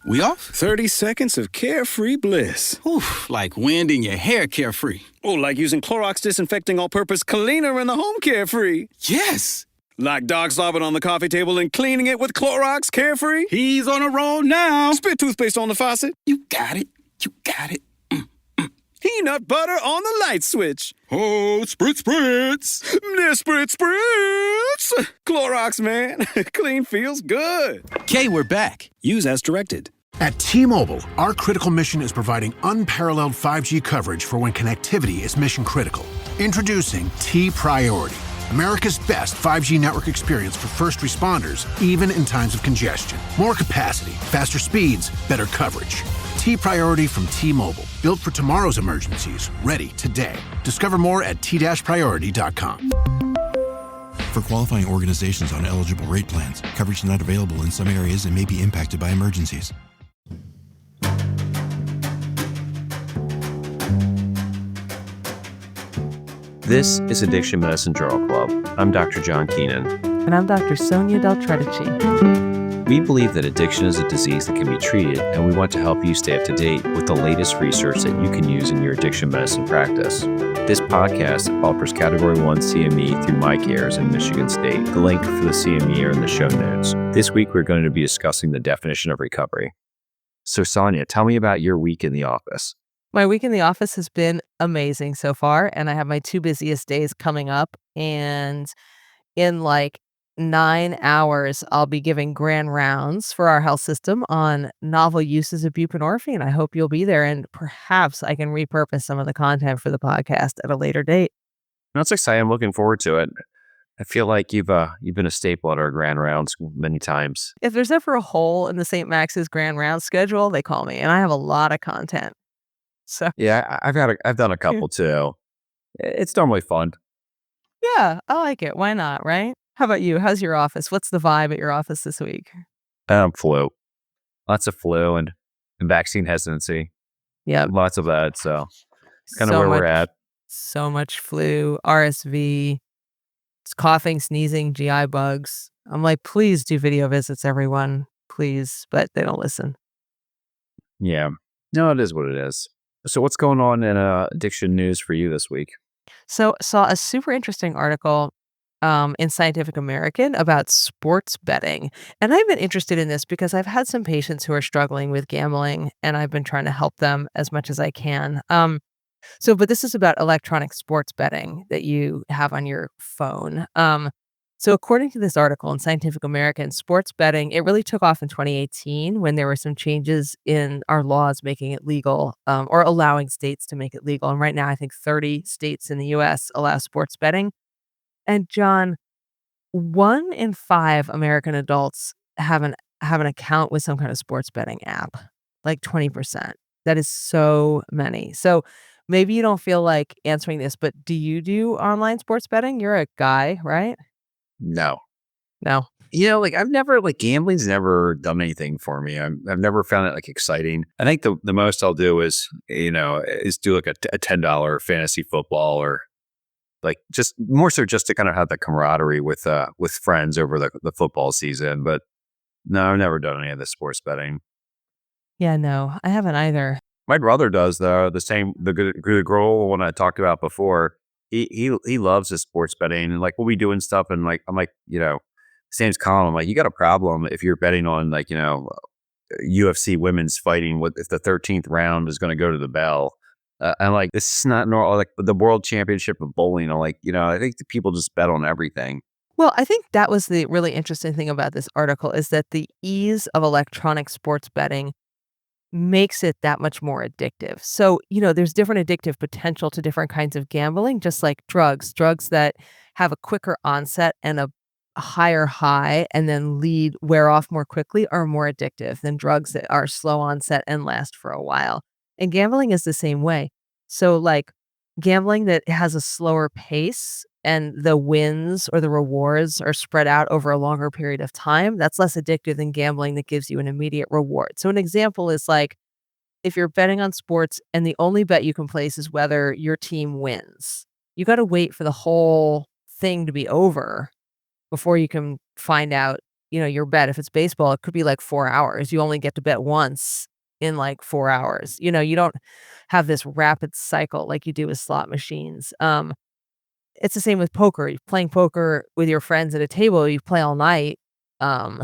We off? 30 seconds of carefree bliss. Oof, like wind in your hair carefree. Oh, like using Clorox disinfecting all-purpose cleaner in the home carefree. Yes! Like dog slobbing on the coffee table and cleaning it with Clorox carefree. He's on a roll now. Spit toothpaste on the faucet. You got it. You got it. Peanut butter on the light switch. Oh, spritz. Spritz. Clorox, man. Clean feels good. Okay, we're back. Use as directed. At T-Mobile, our critical mission is providing unparalleled 5G coverage for when connectivity is mission critical. Introducing T-Priority, America's best 5G network experience for first responders, even in times of congestion. More capacity, faster speeds, better coverage. T-Priority from T-Mobile, built for tomorrow's emergencies, ready today. Discover more at t-priority.com. For qualifying organizations on eligible rate plans, coverage not available in some areas and may be impacted by emergencies. This is Addiction Medicine Journal Club. I'm Dr. John Keenan. And I'm Dr. Sonya Tredici. We believe that addiction is a disease that can be treated, and we want to help you stay up to date with the latest research that you can use in your addiction medicine practice. This podcast offers Category 1 CME through MyCares in Michigan State. The link for the CME are in the show notes. This week, we're going to be discussing the definition of recovery. So, Sonya, tell me about your week in the office. My week in the office has been amazing so far, and I have my 2 busiest days coming up, and in like 9 hours, I'll be giving grand rounds for our health system on novel uses of buprenorphine. I hope you'll be there, and perhaps I can repurpose some of the content for the podcast at a later date. That's exciting. I'm looking forward to it. I feel like you've been a staple at our grand rounds many times. If there's ever a hole in the St. Max's grand round schedule, they call me, and I have a lot of content. So yeah, I've done a couple too. It's normally fun. Yeah, I like it. Why not, right? How about you? How's your office? What's the vibe at your office this week? Flu. Lots of flu and vaccine hesitancy. Yeah. Lots of that. So it's kind of where we're at. So much flu, RSV, it's coughing, sneezing, GI bugs. I'm like, please do video visits, everyone. Please. But they don't listen. Yeah. No, it is what it is. So what's going on in addiction news for you this week? So saw a super interesting article in Scientific American about sports betting. And I've been interested in this because I've had some patients who are struggling with gambling, and I've been trying to help them as much as I can. But this is about electronic sports betting that you have on your phone. So according to this article in Scientific American, sports betting, it really took off in 2018 when there were some changes in our laws making it legal, or allowing states to make it legal. And right now, I think 30 states in the U.S. allow sports betting. And John, 1 in 5 American adults have an account with some kind of sports betting app, like 20%. That is so many. So maybe you don't feel like answering this, but do you do online sports betting? You're a guy, right? No. No. I've never, gambling's never done anything for me. I've never found it exciting. I think the most I'll do is do a $10 fantasy football, or just more so just to kind of have the camaraderie with friends over the football season. But no, I've never done any of the sports betting. Yeah, no, I haven't either. My brother does though. The girl one I talked about before. He loves the sports betting, and we'll be doing stuff, and I'm like, Sam's calling. I'm like, you got a problem if you're betting on UFC women's fighting. What if the 13th round is going to go to the bell? I'm like, this is not normal. The world championship of bowling. I'm like, I think the people just bet on everything. Well, I think that was the really interesting thing about this article, is that the ease of electronic sports betting makes it that much more addictive. So, there's different addictive potential to different kinds of gambling, just like drugs that have a quicker onset and a higher high and then wear off more quickly are more addictive than drugs that are slow onset and last for a while. And gambling is the same way. So gambling that has a slower pace and the wins or the rewards are spread out over a longer period of time, that's less addictive than gambling that gives you an immediate reward. So an example is if you're betting on sports and the only bet you can place is whether your team wins, you got to wait for the whole thing to be over before you can find out your bet. If it's baseball, it could be like 4 hours. You only get to bet once in like 4 hours. You don't have this rapid cycle like you do with slot machines. It's the same with poker. You're playing poker with your friends at a table, you play all night, um,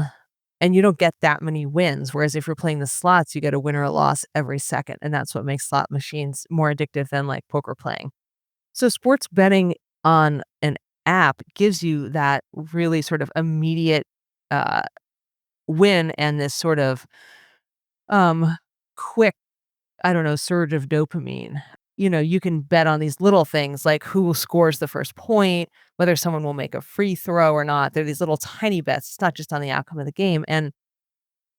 and you don't get that many wins. Whereas if you're playing the slots, you get a win or a loss every second, and that's what makes slot machines more addictive than like poker playing. So sports betting on an app gives you that really sort of immediate uh, win and this sort of quick, I don't know, surge of dopamine. You can bet on these little things like who scores the first point, whether someone will make a free throw or not. They're these little tiny bets. It's not just on the outcome of the game. And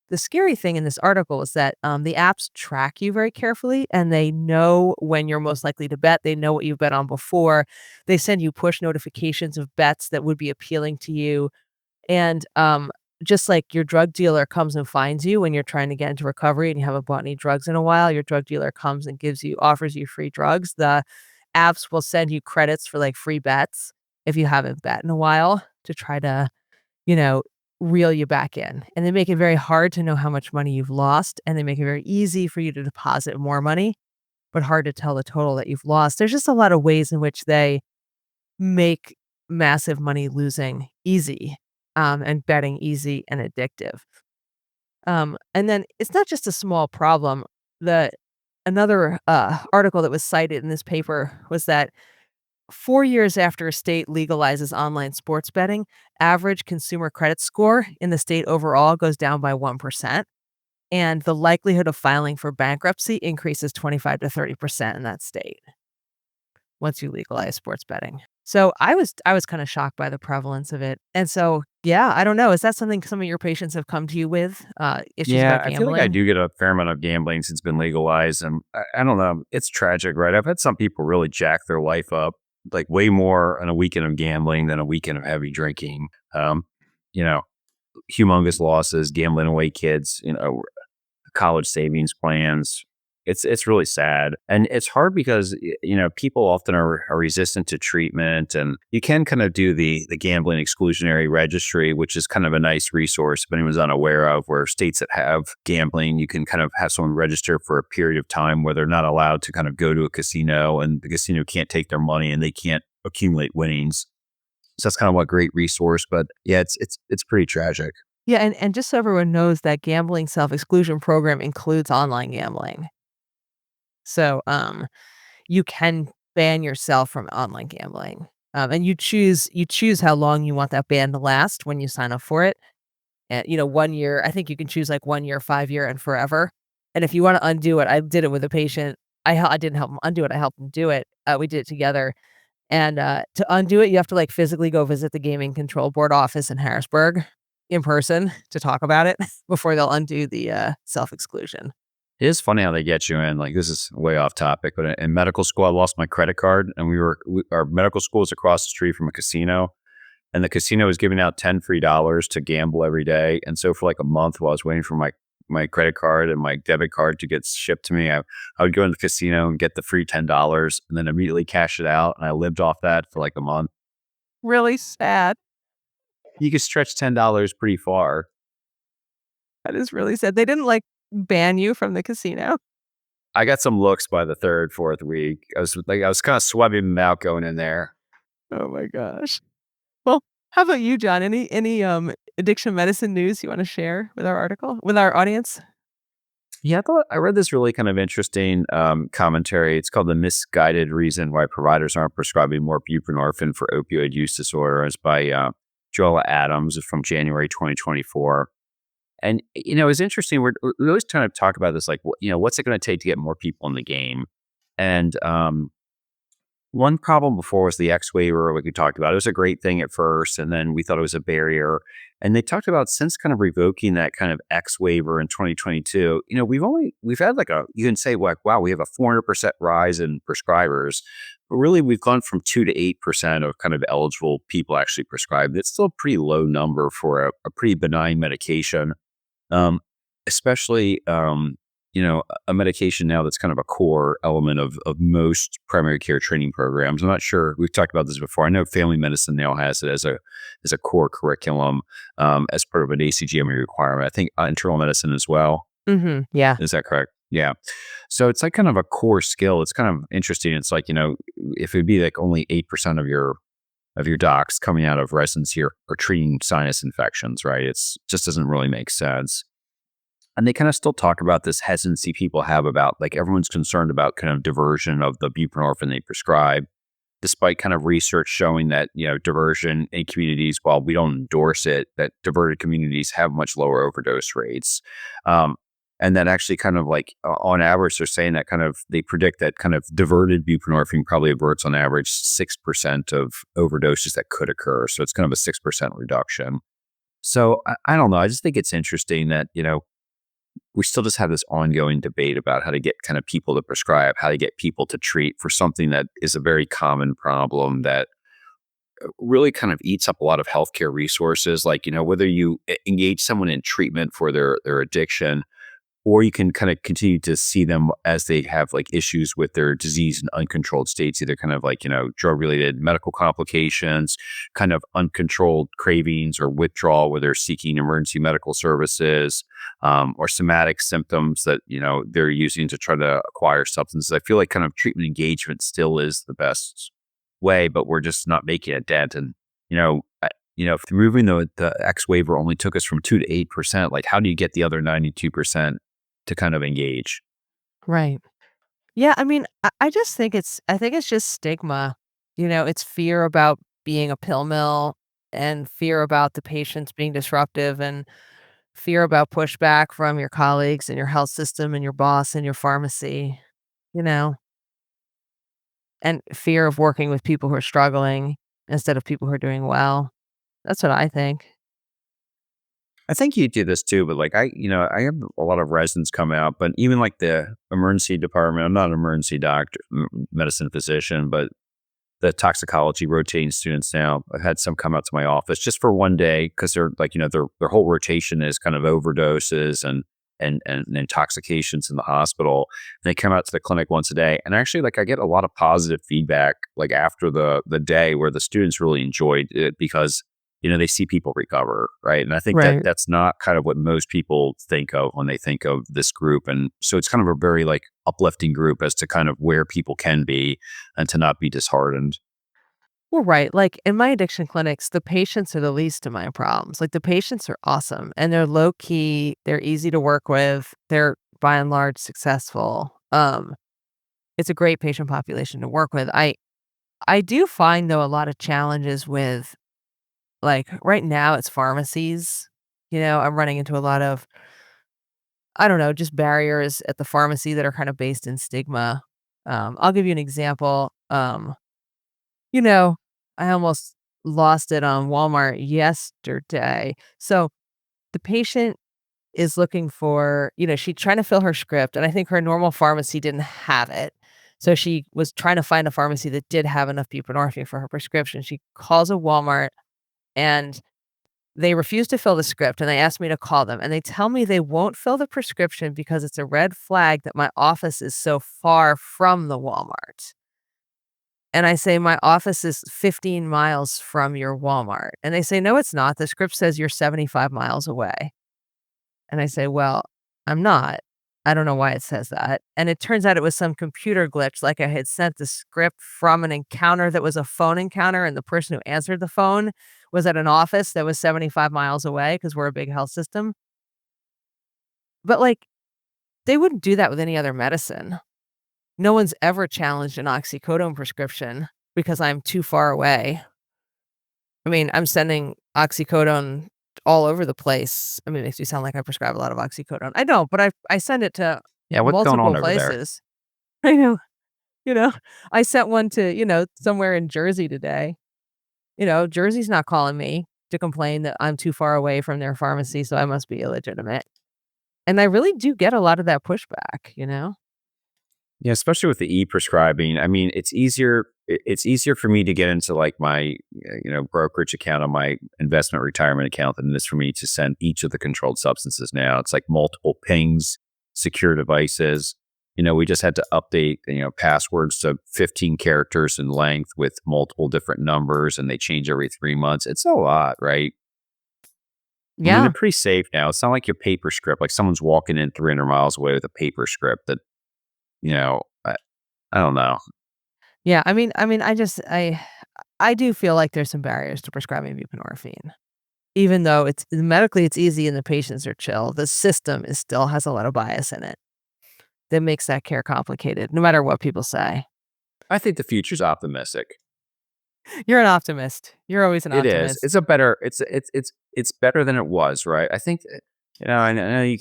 the scary thing in this article is that the apps track you very carefully and they know when you're most likely to bet. They know what you've bet on before. They send you push notifications of bets that would be appealing to you. And just like your drug dealer comes and finds you when you're trying to get into recovery and you haven't bought any drugs in a while, your drug dealer comes and offers you free drugs. The apps will send you credits for like free bets if you haven't bet in a while to try to, you know, reel you back in. And they make it very hard to know how much money you've lost. And they make it very easy for you to deposit more money, but hard to tell the total that you've lost. There's just a lot of ways in which they make massive money losing easy, and betting easy and addictive. And then it's not just a small problem. Another article that was cited in this paper was that 4 years after a state legalizes online sports betting, average consumer credit score in the state overall goes down by 1%, and the likelihood of filing for bankruptcy increases 25 to 30% in that state once you legalize sports betting. So I was kind of shocked by the prevalence of it. And so, yeah, I don't know. Is that something some of your patients have come to you with, issues Yeah, about I feel like I gambling? do get a fair amount of gambling since it's been legalized, and I don't know. It's tragic, right? I've had some people really jack their life up, like way more on a weekend of gambling than a weekend of heavy drinking. You know, humongous losses, gambling away kids, college savings plans. It's really sad, and it's hard because people often are resistant to treatment, and you can kind of do the gambling exclusionary registry, which is kind of a nice resource if anyone's unaware of, where states that have gambling, you can kind of have someone register for a period of time where they're not allowed to kind of go to a casino, and the casino can't take their money and they can't accumulate winnings. So that's kind of a great resource, but yeah, it's pretty tragic. Yeah, and just so everyone knows, that gambling self-exclusion program includes online gambling. So, you can ban yourself from online gambling. And you choose how long you want that ban to last when you sign up for it. And 1 year, I think you can choose like 1 year, 5 year, and forever. And if you want to undo it, I did it with a patient. I didn't help him undo it. I helped him do it. We did it together. And to undo it, you have to like physically go visit the gaming control board office in Harrisburg in person to talk about it before they'll undo the self exclusion. It is funny how they get you in. Like, this is way off topic, but in medical school, I lost my credit card, and our medical school is across the street from a casino, and the casino was giving out 10 free dollars to gamble every day. And so for like a month, while I was waiting for my credit card and my debit card to get shipped to me, I would go to the casino and get the free $10, and then immediately cash it out. And I lived off that for like a month. Really sad. You could stretch $10 pretty far. That is really sad. They didn't like ban you from the casino. I got some looks by the third, fourth week. I was kind of sweating them out going in there. Oh my gosh. Well, how about you, John? Any addiction medicine news you want to share with our audience? Yeah, I read this really kind of interesting commentary. It's called "The Misguided Reason Why Providers Aren't Prescribing More Buprenorphine for Opioid Use Disorder." It's by Joella Adams. It's from January 2024. And it's interesting. We always kind of talk about this, like, what's it going to take to get more people in the game? And one problem before was the X waiver, like we talked about. It was a great thing at first, and then we thought it was a barrier. And they talked about, since kind of revoking that kind of X waiver in 2022, we've had like you can say, like, wow, we have a 400% rise in prescribers, but really we've gone from 2 to 8% of kind of eligible people actually prescribed. It's still a pretty low number for a pretty benign medication, especially a medication now that's kind of a core element of most primary care training programs. I'm not sure. We've talked about this before. I know family medicine now has it as a core curriculum as part of an ACGME requirement. I think internal medicine as well. Yeah. Is that correct? Yeah. So it's like kind of a core skill. It's kind of interesting. It's like, if it'd be like only 8% of your docs coming out of residency are treating sinus infections, right? It's just doesn't really make sense. And they kind of still talk about this hesitancy people have about, like, everyone's concerned about kind of diversion of the buprenorphine they prescribe, despite kind of research showing that, diversion in communities, while we don't endorse it, that diverted communities have much lower overdose rates. And that actually kind of like on average, they're saying that kind of they predict that kind of diverted buprenorphine probably averts on average 6% of overdoses that could occur. So it's kind of a 6% reduction. So I don't know. I just think it's interesting that, we still just have this ongoing debate about how to get kind of people to prescribe, how to get people to treat for something that is a very common problem that really kind of eats up a lot of healthcare resources. Like, whether you engage someone in treatment for their addiction, or you can kind of continue to see them as they have like issues with their disease in uncontrolled states, either kind of like, drug-related medical complications, kind of uncontrolled cravings or withdrawal where they're seeking emergency medical services, or somatic symptoms that, they're using to try to acquire substances. I feel like kind of treatment engagement still is the best way, but we're just not making a dent. And, if removing the X waiver only took us from 2 to 8%, like how do you get the other 92% to kind of engage? Right. Yeah, I mean, I just think I think it's just stigma. It's fear about being a pill mill, and fear about the patients being disruptive, and fear about pushback from your colleagues and your health system and your boss and your pharmacy, you know, and fear of working with people who are struggling instead of people who are doing well. That's what I think. I think you do this too, but like I have a lot of residents come out, but even like the emergency department, I'm not an emergency doctor, medicine physician, but the toxicology rotating students now, I've had some come out to my office just for one day because they're like, their whole rotation is kind of overdoses and intoxications in the hospital. And they come out to the clinic once a day. And actually, like, I get a lot of positive feedback, like after the day, where the students really enjoyed it because, they see people recover, right? And I think Right. that's not kind of what most people think of when they think of this group. And so it's kind of a very like uplifting group as to kind of where people can be and to not be disheartened. Well, right. Like in my addiction clinics, the patients are the least of my problems. Like the patients are awesome and they're low key, they're easy to work with, they're by and large successful. It's a great patient population to work with. I do find though a lot of challenges with, like, right now it's pharmacies. I'm running into a lot of, I don't know, just barriers at the pharmacy that are kind of based in stigma. I'll give you an example. You know, I almost lost it on Walmart yesterday. So the patient is looking for, she's trying to fill her script, and I think her normal pharmacy didn't have it. So she was trying to find a pharmacy that did have enough buprenorphine for her prescription. She calls a Walmart and they refuse to fill the script, and they ask me to call them, and they tell me they won't fill the prescription because it's a red flag that my office is so far from the Walmart. And I say, "My office is 15 miles from your Walmart." And they say, "No, it's not. The script says you're 75 miles away." And I say, "Well, I'm not. I don't know why it says that." And it turns out it was some computer glitch, like I had sent the script from an encounter that was a phone encounter, and the person who answered the phone was at an office that was 75 miles away because 'cause we're a big health system. But, like, they wouldn't do that with any other medicine. No one's ever challenged an oxycodone prescription because I'm too far away. I mean, I'm sending oxycodone all over the place. I mean, it makes me sound like I prescribe a lot of oxycodone. I don't, but I send it to Yeah, what's going multiple on over there? places. I know, you know, I sent one to, somewhere in Jersey today. Jersey's not calling me to complain that I'm too far away from their pharmacy, so I must be illegitimate. And I really do get a lot of that pushback. Yeah, especially with the e-prescribing. I mean, it's easier for me to get into like my, brokerage account on my investment retirement account than it is for me to send each of the controlled substances now. It's like multiple pings secure devices. We just had to update, passwords to 15 characters in length with multiple different numbers, and they change every 3 months. It's a lot, right? I mean, Yeah. they're pretty safe now. It's not like your paper script, like someone's walking in 300 miles away with a paper script that, I don't know. Yeah, I do feel like there's some barriers to prescribing buprenorphine. Even though it's medically it's easy and the patients are chill, the system is still has a lot of bias in it that makes that care complicated, no matter what people say. I think the future's optimistic. You're an optimist. You're always an It is. optimist. It's a better. It's better than it was, right? I think I know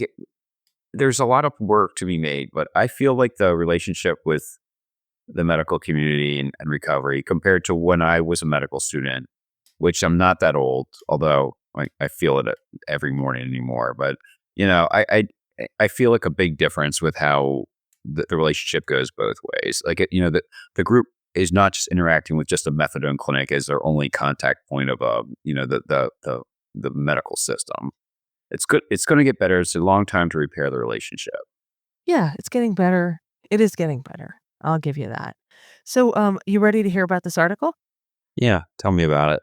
there's a lot of work to be made, but I feel like the relationship with the medical community and recovery compared to when I was a medical student, which I'm not that old, although I feel it every morning anymore. But I feel like a big difference with how the relationship goes both ways. Like the group is not just interacting with just a methadone clinic as their only contact point of the medical system. It's good. It's going to get better. It's a long time to repair the relationship. Yeah, it's getting better. It is getting better. I'll give you that. So, you ready to hear about this article? Yeah, tell me about it.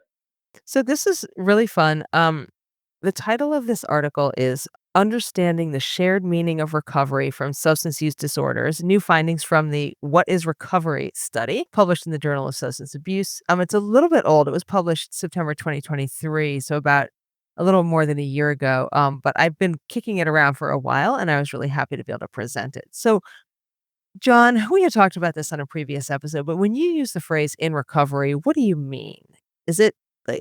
So this is really fun. The title of this article is Understanding the Shared Meaning of Recovery from Substance Use Disorders, New Findings from the What is Recovery study, published in the Journal of Substance Abuse. It's a little bit old. It was published September 2023, so about a little more than a year ago. But I've been kicking it around for a while, and I was really happy to be able to present it. So, John, we had talked about this on a previous episode, but when you use the phrase in recovery, what do you mean? Is it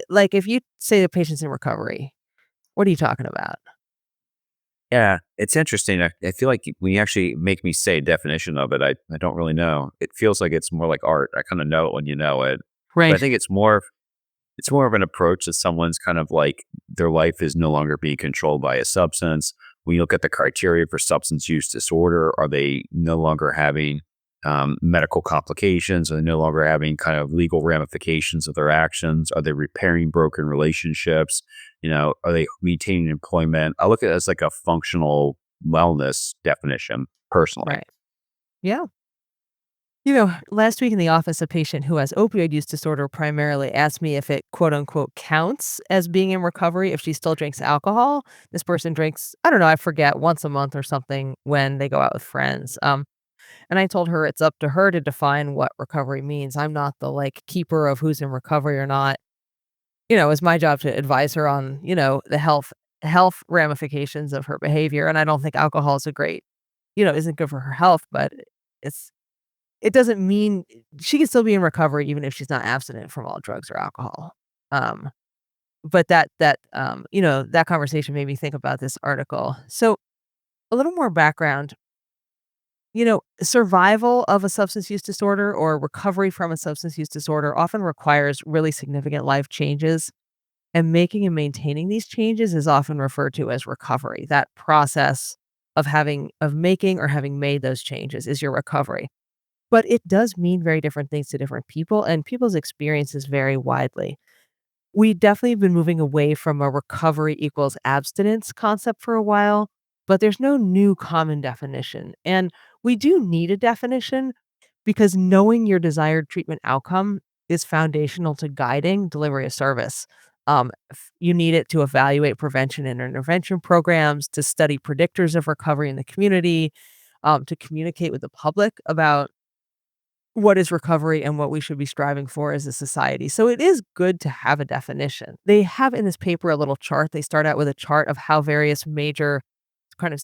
like if you say the patient's in recovery, what are you talking about? Yeah, it's interesting. I feel like when you actually make me say a definition of it, I don't really know. It feels like it's more like art. I kind of know it when you know it, but I Right. think it's more of an approach that someone's kind of like their life is no longer being controlled by a substance. When you look at the criteria for substance use disorder, are they no longer having medical complications? Are they no longer having kind of legal ramifications of their actions? Are they repairing broken relationships? Are they maintaining employment? I look at it as like a functional wellness definition personally. Right. Yeah. Last week in the office, a patient who has opioid use disorder primarily asked me if it quote unquote counts as being in recovery if she still drinks alcohol. This person drinks, I don't know, I forget, once a month or something when they go out with friends. And I told her it's up to her to define what recovery means. I'm not the keeper of who's in recovery or not. It's my job to advise her on, the health ramifications of her behavior. And I don't think alcohol is a great, isn't good for her health, but it's it doesn't mean she can still be in recovery even if she's not abstinent from all drugs or alcohol. Um, but that conversation made me think about this article. So a little more background. Survival of a substance use disorder or recovery from a substance use disorder often requires really significant life changes, and making and maintaining these changes is often referred to as recovery. That process of making or having made those changes is your recovery. But it does mean very different things to different people, and people's experiences vary widely. We definitely have been moving away from a recovery equals abstinence concept for a while, but there's no new common definition. And we do need a definition because knowing your desired treatment outcome is foundational to guiding delivery of service. You need it to evaluate prevention and intervention programs, to study predictors of recovery in the community, to communicate with the public about what is recovery and what we should be striving for as a society. So it is good to have a definition. They have in this paper a little chart. They start out with a chart of how various major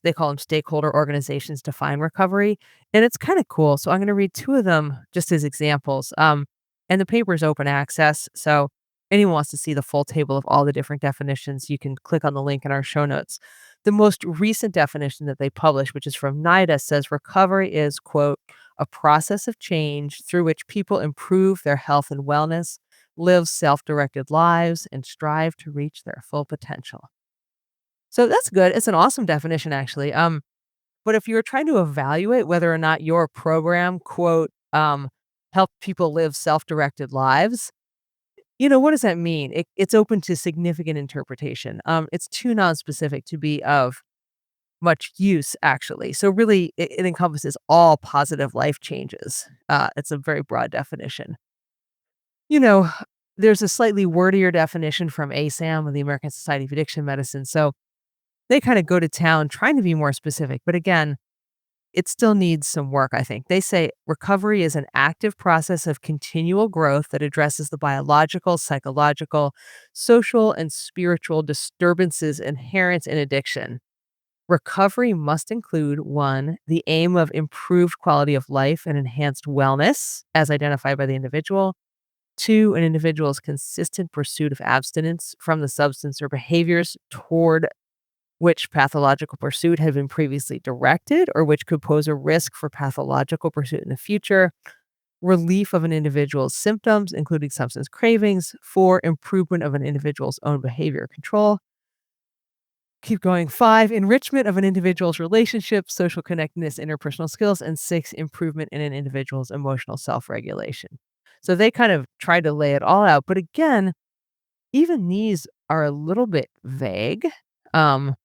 they call them stakeholder organizations define recovery. And it's kind of cool. So I'm going to read two of them just as examples. And the paper is open access. So anyone wants to see the full table of all the different definitions, you can click on the link in our show notes. The most recent definition that they published, which is from NIDA, says recovery is, quote, a process of change through which people improve their health and wellness, live self-directed lives, and strive to reach their full potential. So that's good. It's an awesome definition, actually. But if you're trying to evaluate whether or not your program, quote, help people live self-directed lives, what does that mean? It's open to significant interpretation. It's too non-specific to be of much use, actually. So really, it encompasses all positive life changes. It's a very broad definition. You know, there's a slightly wordier definition from ASAM, the American Society of Addiction Medicine. So they kind of go to town trying to be more specific. But again, it still needs some work, I think. They say recovery is an active process of continual growth that addresses the biological, psychological, social, and spiritual disturbances inherent in addiction. Recovery must include 1, the aim of improved quality of life and enhanced wellness, as identified by the individual. 2, an individual's consistent pursuit of abstinence from the substance or behaviors toward which pathological pursuit had been previously directed or which could pose a risk for pathological pursuit in the future. Relief of an individual's symptoms, including substance cravings. 4, improvement of an individual's own behavior control. Keep going. 5, enrichment of an individual's relationships, social connectedness, interpersonal skills. And 6, improvement in an individual's emotional self-regulation. So they kind of tried to lay it all out. But again, even these are a little bit vague. Some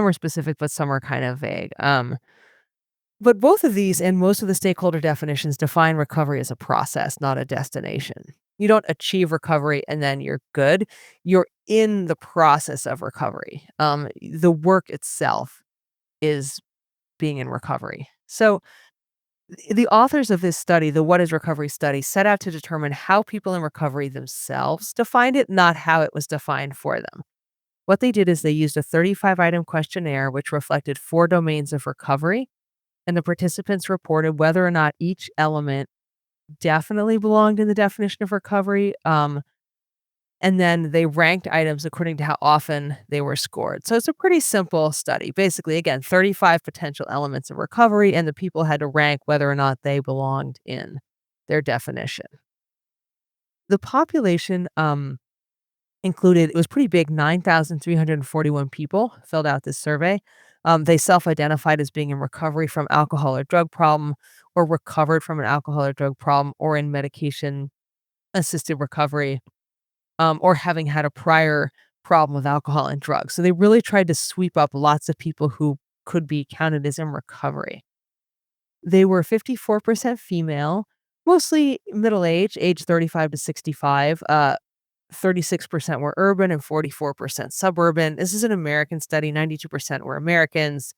are specific, but some are kind of vague. But both of these and most of the stakeholder definitions define recovery as a process, not a destination. You don't achieve recovery and then you're good. You're in the process of recovery. The work itself is being in recovery. So the authors of this study, the What is Recovery study, set out to determine how people in recovery themselves defined it, not how it was defined for them. What they did is they used a 35-item questionnaire which reflected 4 domains of recovery, and the participants reported whether or not each element definitely belonged in the definition of recovery, and then they ranked items according to how often they were scored. So it's a pretty simple study. Basically, again, 35 potential elements of recovery, and the people had to rank whether or not they belonged in their definition. The population included, it was pretty big, 9,341 people filled out this survey. They self-identified as being in recovery from alcohol or drug problem, or recovered from an alcohol or drug problem, or in medication-assisted recovery, or having had a prior problem with alcohol and drugs. So they really tried to sweep up lots of people who could be counted as in recovery. They were 54% female, mostly middle-aged, age 35 to 65. 36% were urban and 44% suburban. This is an American study. 92% were Americans.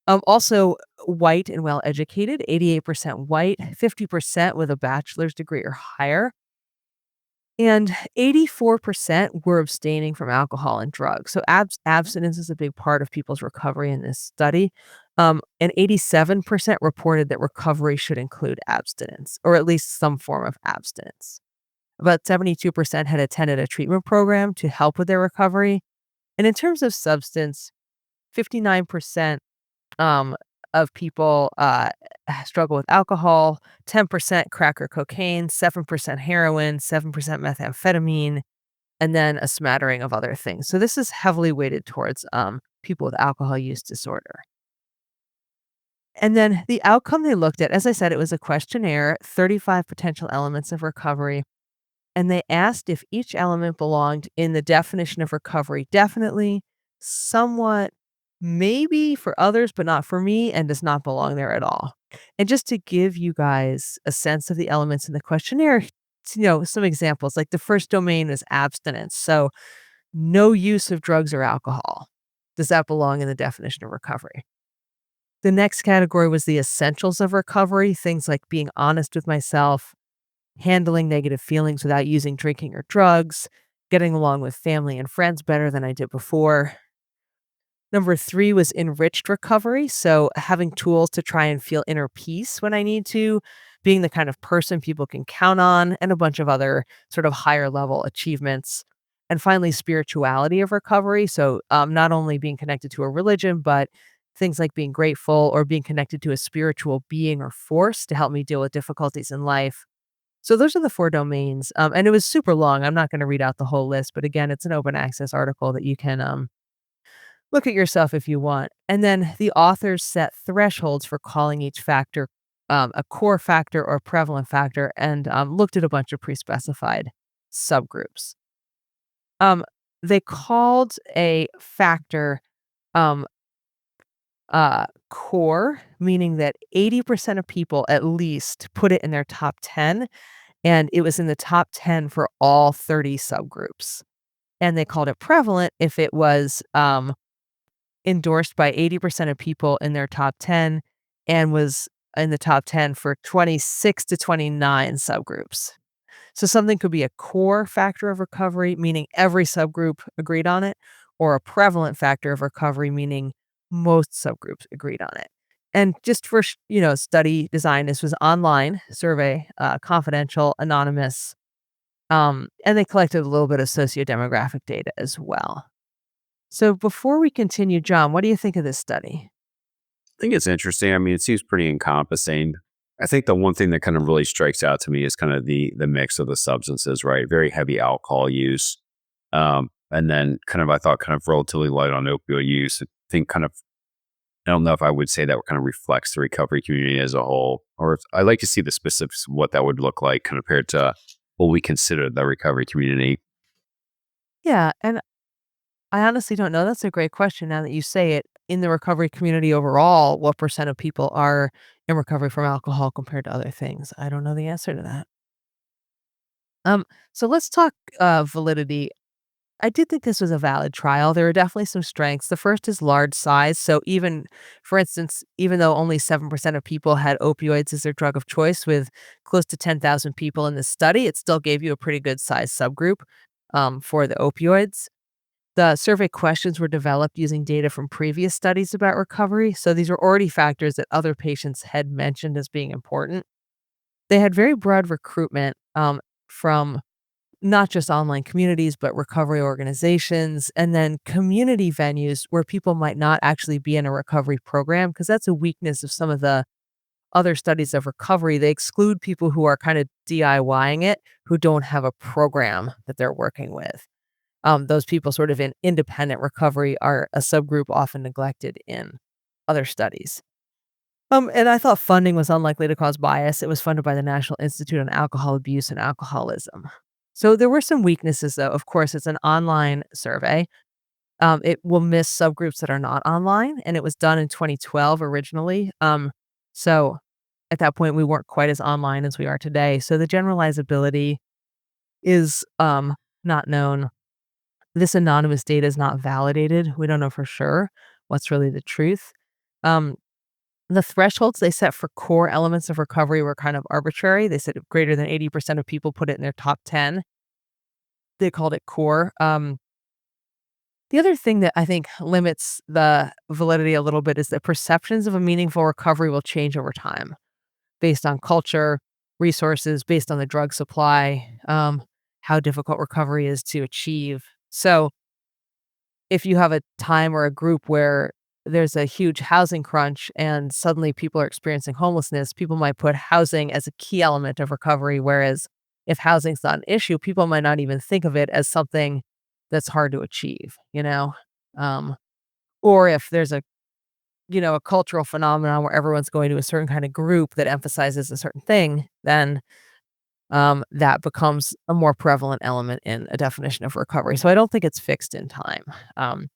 Also white and well-educated, 88% white, 50% with a bachelor's degree or higher. And 84% were abstaining from alcohol and drugs. So abstinence is a big part of people's recovery in this study. And 87% reported that recovery should include abstinence, or at least some form of abstinence. About 72% had attended a treatment program to help with their recovery. And in terms of substance, 59% of people struggle with alcohol, 10% crack or cocaine, 7% heroin, 7% methamphetamine, and then a smattering of other things. So this is heavily weighted towards people with alcohol use disorder. And then the outcome they looked at, as I said, it was a questionnaire, 35 potential elements of recovery. And they asked if each element belonged in the definition of recovery definitely, somewhat, maybe for others, but not for me, and does not belong there at all. And just to give you guys a sense of the elements in the questionnaire, some examples, like the first domain is abstinence. So no use of drugs or alcohol. Does that belong in the definition of recovery? The next category was the essentials of recovery, things like being honest with myself, handling negative feelings without using drinking or drugs, getting along with family and friends better than I did before. Number 3 was enriched recovery. So having tools to try and feel inner peace when I need to, being the kind of person people can count on, and a bunch of other sort of higher level achievements. And finally, spirituality of recovery. So not only being connected to a religion, but things like being grateful or being connected to a spiritual being or force to help me deal with difficulties in life. So those are the 4 domains. And it was super long. I'm not going to read out the whole list, but again, it's an open access article that you can look at yourself if you want. And then the authors set thresholds for calling each factor a core factor or prevalent factor, and looked at a bunch of pre-specified subgroups. They called a factor Um, core, meaning that 80% of people at least put it in their top 10, and it was in the top 10 for all 30 subgroups. And they called it prevalent if it was endorsed by 80% of people in their top 10 and was in the top 10 for 26 to 29 subgroups. So something could be a core factor of recovery, meaning every subgroup agreed on it, or a prevalent factor of recovery, meaning most subgroups agreed on it. And just for study design, this was online survey, confidential, anonymous, and they collected a little bit of sociodemographic data as well. So before we continue, John, what do you think of this study? I think it's interesting. I mean, it seems pretty encompassing. I think the one thing that kind of really strikes out to me is kind of the mix of the substances, right? Very heavy alcohol use, and then kind of I thought kind of relatively light on opioid use. I think kind of I don't know if I would say that kind of reflects the recovery community as a whole, or I like to see the specifics of what that would look like compared to what we consider the recovery community. Yeah, and I honestly don't know. That's a great question now that you say it. In the recovery community overall, what percent of people are in recovery from alcohol compared to other things? I don't know the answer to that. Um, so let's talk validity. I did think this was a valid trial. There are definitely some strengths. The first is large size. So even, for instance, even though only 7% of people had opioids as their drug of choice, with close to 10,000 people in this study, it still gave you a pretty good size subgroup for the opioids. The survey questions were developed using data from previous studies about recovery. So these were already factors that other patients had mentioned as being important. They had very broad recruitment from not just online communities, but recovery organizations, and then community venues where people might not actually be in a recovery program, because that's a weakness of some of the other studies of recovery. They exclude people who are kind of DIYing it, who don't have a program that they're working with. Those people sort of in independent recovery are a subgroup often neglected in other studies. And I thought funding was unlikely to cause bias. It was funded by the National Institute on Alcohol Abuse and Alcoholism. So there were some weaknesses, though. Of course, it's an online survey. It will miss subgroups that are not online, and it was done in 2012 originally. So at that point, we weren't quite as online as we are today. So the generalizability is not known. This anonymous data is not validated. We don't know for sure what's really the truth. Um, the thresholds they set for core elements of recovery were kind of arbitrary. They said if greater than 80% of people put it in their top 10. They called it core. The other thing that I think limits the validity a little bit is that perceptions of a meaningful recovery will change over time based on culture, resources, based on the drug supply, how difficult recovery is to achieve. So if you have a time or a group where there's a huge housing crunch and suddenly people are experiencing homelessness, people might put housing as a key element of recovery. Whereas if housing's not an issue, people might not even think of it as something that's hard to achieve. Um, or if there's a cultural phenomenon where everyone's going to a certain kind of group that emphasizes a certain thing, then that becomes a more prevalent element in a definition of recovery. So I don't think it's fixed in time. Um,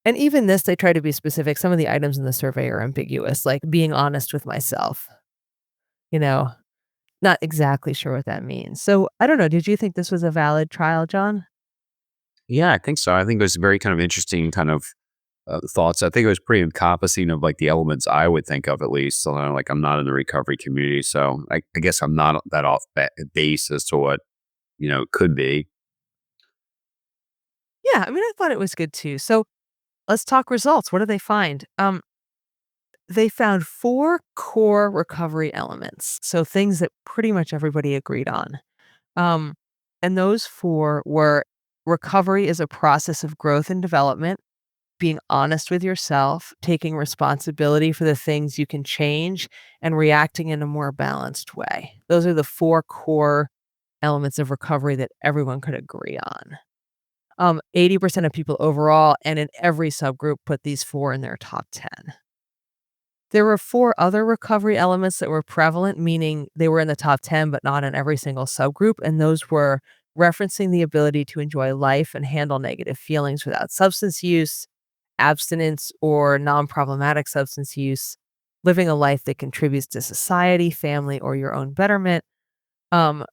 and even this, they try to be specific. Some of the items in the survey are ambiguous, like being honest with myself, you know, not exactly sure what that means. So I don't know. Did you think this was a valid trial, John? Yeah, I think so. I think it was very kind of interesting kind of thoughts. I think it was pretty encompassing of like the elements I would think of at least. So like I'm not in the recovery community, so I guess I'm not that off base as to what could be. Yeah, I mean, I thought it was good too. So let's talk results. What did they find? They found four core recovery elements. So things that pretty much everybody agreed on. Um, and those four were: recovery is a process of growth and development, being honest with yourself, taking responsibility for the things you can change, and reacting in a more balanced way. Those are the four core elements of recovery that everyone could agree on. 80% of people overall and in every subgroup put these four in their top 10. There were four other recovery elements that were prevalent, meaning they were in the top 10, but not in every single subgroup. And those were referencing the ability to enjoy life and handle negative feelings without substance use, abstinence or non-problematic substance use, living a life that contributes to society, family, or your own betterment. Um,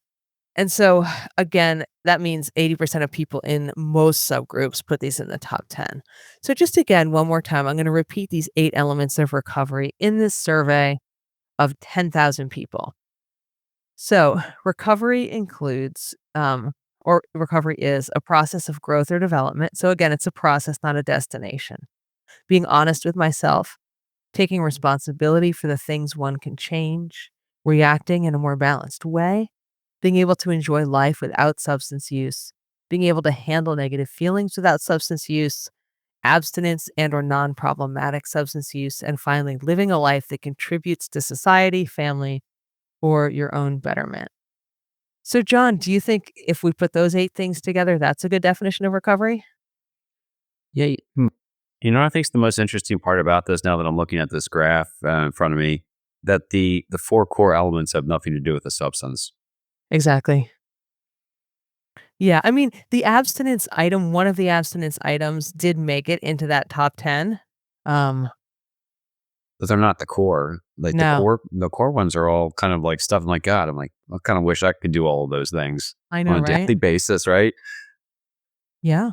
and so, again, that means 80% of people in most subgroups put these in the top 10. So, just again, one more time, I'm going to repeat these 8 elements of recovery in this survey of 10,000 people. So, recovery includes, or recovery is a process of growth or development. So, again, it's a process, not a destination. Being honest with myself, taking responsibility for the things one can change, reacting in a more balanced way, being able to enjoy life without substance use, being able to handle negative feelings without substance use, abstinence and or non-problematic substance use, and finally, living a life that contributes to society, family, or your own betterment. So, John, do you think if we put those 8 things together, that's a good definition of recovery? Yeah. You know, what I think is the most interesting part about this now that I'm looking at this graph in front of me, that the 4 core elements have nothing to do with the substance. Exactly. Yeah, I mean, the abstinence item, one of the abstinence items did make it into that top 10. Um, But they're not the core. Like no, the core ones are all kind of like stuff. I'm like, God, I'm like, I kind of wish I could do all of those things I on know, a right? daily basis, right? Yeah.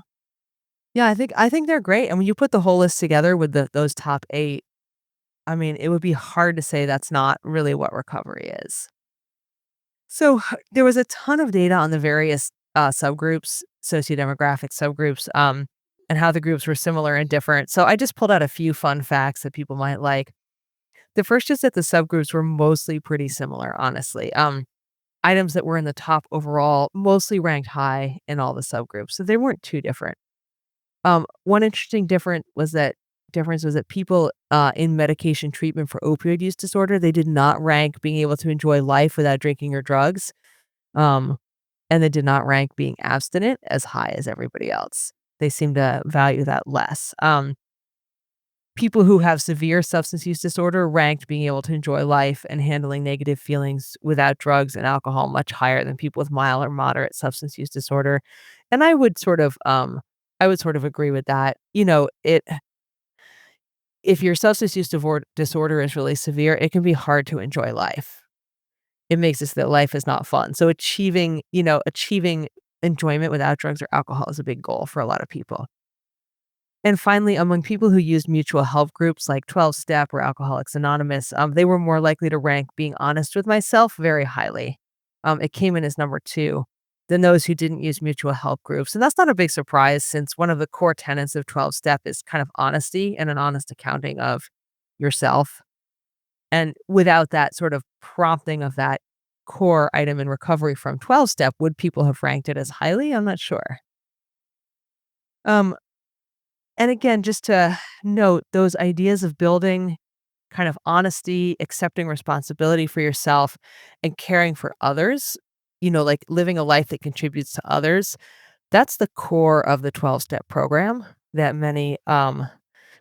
Yeah, I think they're great. And when you put the whole list together with those top 8, I mean, it would be hard to say that's not really what recovery is. So, there was a ton of data on the various, subgroups, sociodemographic subgroups, and how the groups were similar and different. So, I just pulled out a few fun facts that people might like. The first is that the subgroups were mostly pretty similar, honestly. Items that were in the top overall mostly ranked high in all the subgroups, so they weren't too different. One interesting difference was that people in medication treatment for opioid use disorder, they did not rank being able to enjoy life without drinking or drugs, um, and they did not rank being abstinent as high as everybody else. They seem to value that less. People who have severe substance use disorder ranked being able to enjoy life and handling negative feelings without drugs and alcohol much higher than people with mild or moderate substance use disorder. And I would sort of agree with that. You know, if your substance use disorder is really severe, it can be hard to enjoy life. It makes it so that life is not fun. So achieving enjoyment without drugs or alcohol is a big goal for a lot of people. And finally, among people who used mutual help groups like 12 Step or Alcoholics Anonymous, they were more likely to rank being honest with myself very highly. It came in as number 2 than those who didn't use mutual help groups. And that's not a big surprise since one of the core tenets of 12 Step is kind of honesty and an honest accounting of yourself. And without that sort of prompting of that core item in recovery from 12 Step, would people have ranked it as highly? I'm not sure. Um, And again, just to note, those ideas of building kind of honesty, accepting responsibility for yourself, and caring for others, like living a life that contributes to others, that's the core of the 12-step program that many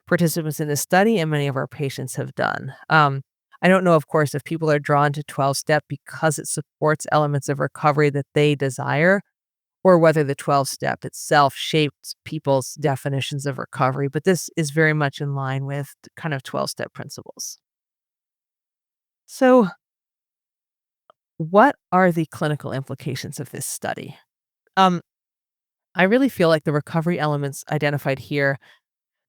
participants in this study and many of our patients have done. I don't know, of course, if people are drawn to 12-step because it supports elements of recovery that they desire, or whether the 12-step itself shaped people's definitions of recovery, but this is very much in line with kind of 12-step principles. So, what are the clinical implications of this study? Um, I really feel like the recovery elements identified here,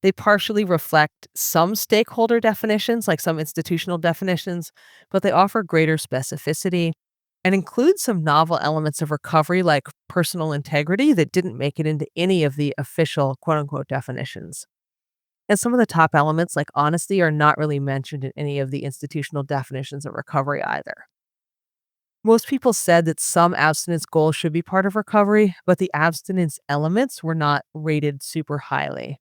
they partially reflect some stakeholder definitions, like some institutional definitions, but they offer greater specificity and include some novel elements of recovery like personal integrity that didn't make it into any of the official quote unquote definitions. And some of the top elements like honesty are not really mentioned in any of the institutional definitions of recovery either. Most people said that some abstinence goals should be part of recovery, but the abstinence elements were not rated super highly.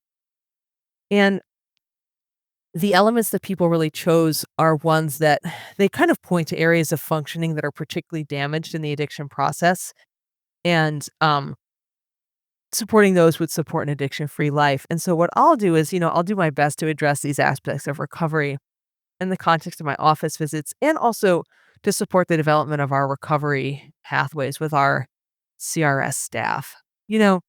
And the elements that people really chose are ones that they kind of point to areas of functioning that are particularly damaged in the addiction process. And supporting those would support an addiction-free life. And so what I'll do is, I'll do my best to address these aspects of recovery in the context of my office visits and also to support the development of our recovery pathways with our CRS staff. You know,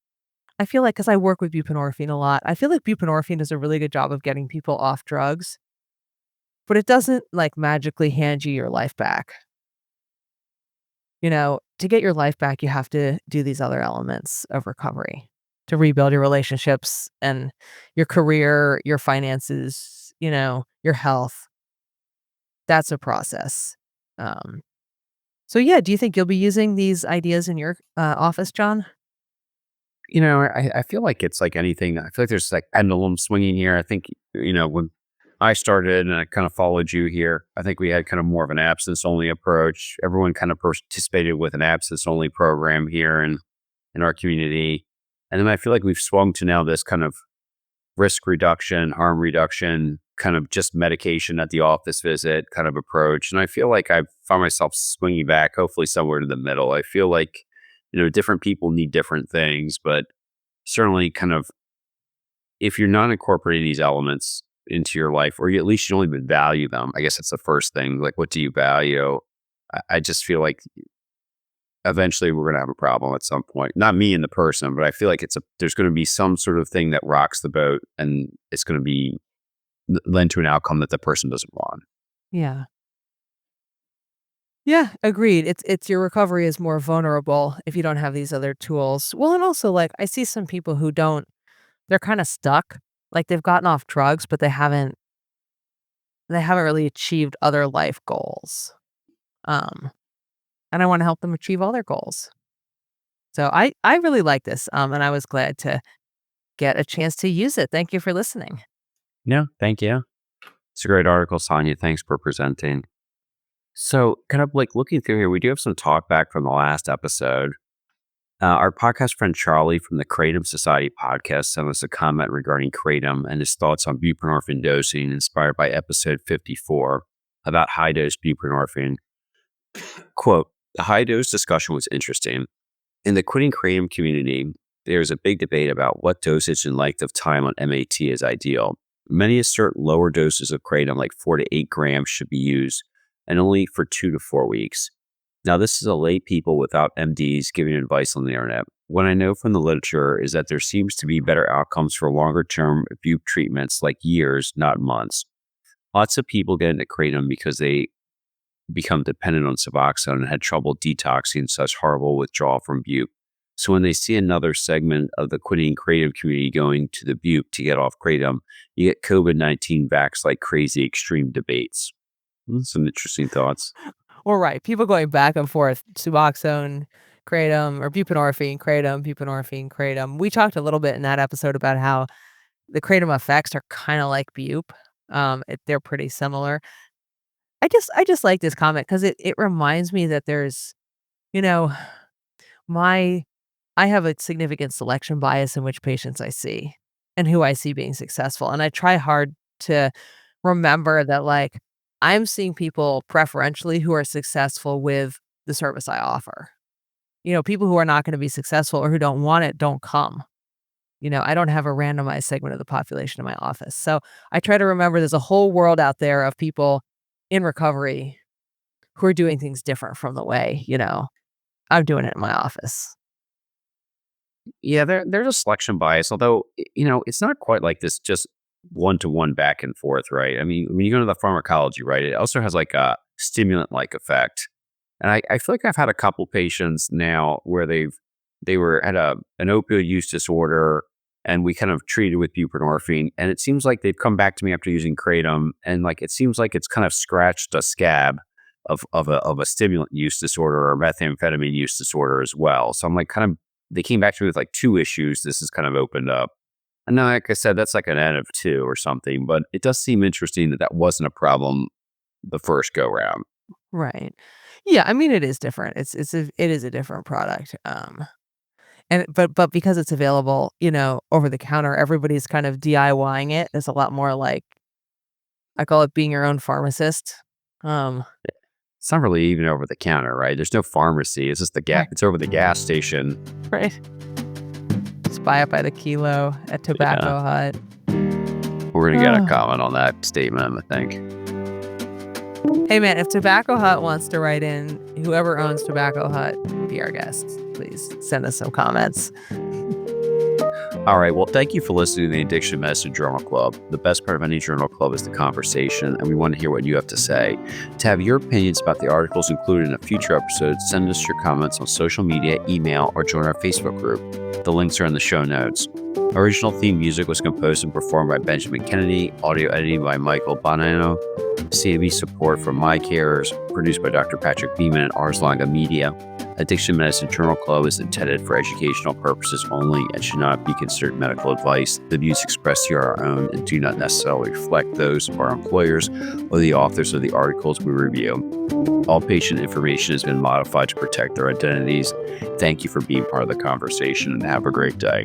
I feel like, because I work with buprenorphine a lot, I feel like buprenorphine does a really good job of getting people off drugs, but it doesn't like magically hand you your life back. To get your life back, you have to do these other elements of recovery to rebuild your relationships and your career, your finances, your health. That's a process. Um, so yeah, do you think you'll be using these ideas in your office, John? I feel like it's like anything. I feel like there's like pendulum swinging here. I think, when I started and I kind of followed you here, I think we had kind of more of an abstinence only approach. Everyone kind of participated with an abstinence only program here in our community. And then I feel like we've swung to now this kind of risk reduction, harm reduction, kind of just medication at the office visit kind of approach. And I feel like I've found myself swinging back, hopefully somewhere to the middle. I feel like, different people need different things, but certainly kind of if you're not incorporating these elements into your life, or at least you don't even value them, I guess that's the first thing. Like, what do you value? I just feel like eventually we're going to have a problem at some point. Not me and the person, but I feel like there's going to be some sort of thing that rocks the boat, and it's going to be lend to an outcome that the person doesn't want. Yeah. Yeah, agreed. It's your recovery is more vulnerable if you don't have these other tools. Well, and also like I see some people who don't, they're kind of stuck. Like they've gotten off drugs, but they haven't really achieved other life goals. Um, and I want to help them achieve all their goals. So I really like this. And I was glad to get a chance to use it. Thank you for listening. Yeah, thank you. It's a great article, Sonya. Thanks for presenting. So, kind of like looking through here, we do have some talk back from the last episode. Our podcast friend Charlie from the Kratom Society podcast sent us a comment regarding kratom and his thoughts on buprenorphine dosing, inspired by episode 54 about high dose buprenorphine. Quote, the high dose discussion was interesting. In the quitting kratom community, there is a big debate about what dosage and length of time on MAT is ideal. Many assert lower doses of kratom, like 4 to 8 grams, should be used, and only for 2 to 4 weeks. Now, this is a lay people without MDs giving advice on the internet. What I know from the literature is that there seems to be better outcomes for longer-term bupe treatments, like years, not months. Lots of people get into kratom because they become dependent on Suboxone and had trouble detoxing such horrible withdrawal from bupe. So when they see another segment of the quitting kratom community going to the bupe to get off kratom, you get COVID-19 vax like crazy extreme debates. Some interesting thoughts. Well, right. People going back and forth, Suboxone, kratom, or buprenorphine, kratom. We talked a little bit in that episode about how the kratom effects are kind of like bupe. They're pretty similar. I just like this comment because it reminds me that there's, you know, I have a significant selection bias in which patients I see and who I see being successful. And I try hard to remember that, like, I'm seeing people preferentially who are successful with the service I offer. People who are not going to be successful or who don't want it don't come. I don't have a randomized segment of the population in my office. So I try to remember there's a whole world out there of people in recovery who are doing things different from the way, I'm doing it in my office. Yeah, there's a selection bias, although, it's not quite like this just one-to-one back and forth, right? I mean, when you go to the pharmacology, right, it also has like a stimulant-like effect. And I feel like I've had a couple patients now where they had an opioid use disorder, and we kind of treated with buprenorphine, and it seems like they've come back to me after using kratom, and like it seems like it's kind of scratched a scab of a stimulant use disorder or methamphetamine use disorder as well. So I'm like they came back to me with like 2 issues. This has kind of opened up. And now, like I said, that's like an N of 2 or something, but it does seem interesting that wasn't a problem the first go round. Right. Yeah, I mean, it is different. It is a different product. But because it's available, over the counter, everybody's kind of DIYing it. It's a lot more like, I call it being your own pharmacist. It's not really even over the counter, right? There's no pharmacy. It's just it's over the gas station. Right. Just buy it by the kilo at Tobacco Hut. We're going to get a comment on that statement, I think. Hey man, if Tobacco Hut wants to write in, whoever owns Tobacco Hut, be our guest. Please send us some comments. All right. Well, thank you for listening to the Addiction Medicine Journal Club. The best part of any journal club is the conversation, and we want to hear what you have to say. To have your opinions about the articles included in a future episode, send us your comments on social media, email, or join our Facebook group. The links are in the show notes. Original theme music was composed and performed by Benjamin Kennedy, audio editing by Michael Bonanno, CME support from My Carers, produced by Dr. Patrick Beeman and Ars Longa Media. Addiction Medicine Journal Club is intended for educational purposes only and should not be considered medical advice. The views expressed here are our own and do not necessarily reflect those of our employers or the authors of the articles we review. All patient information has been modified to protect their identities. Thank you for being part of the conversation and have a great day.